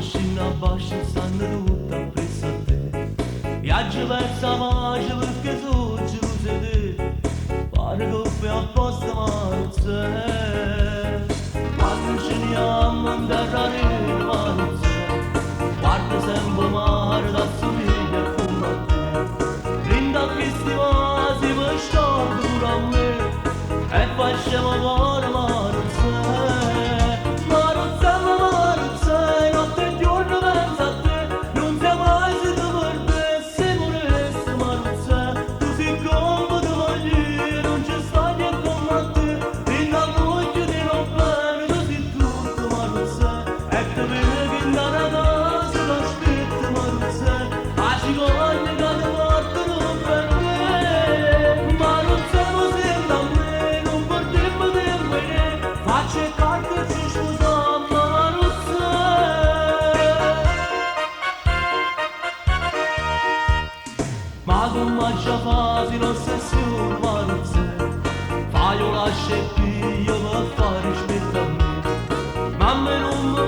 scina bascia stanno tutta presa a te. Viaggio verso la pace perché tu ci usi te. Pare che fai apposta ma non sei. Quando ci andiamo in terra nera ma non sei. Guarda sempre mare da somiglia come a te. Brinda a questi vasi per stare pure a me. E facciamo cuore ma non sei. Ma non sei, ma non sei. Notte e giorno penso a te. Non sei mai se tu perdessi moresti ma non sei. Tu sei come ti voglio, non ci sta niente come a te. Brinda a voglio di non bene, tu sei tutto ma non sei. E te vedi che in una casa t'aspetto ma non sei. A cicogna che ti portano per me. Ma non sei così da me, non perdiamo tempo in me. Faccio e carta e ci scusiamo ma non sei. Ma come già fasi l'ossessione ma non sei. Fai io lascio e piglio per fare rispetto a me. Ma a me non mi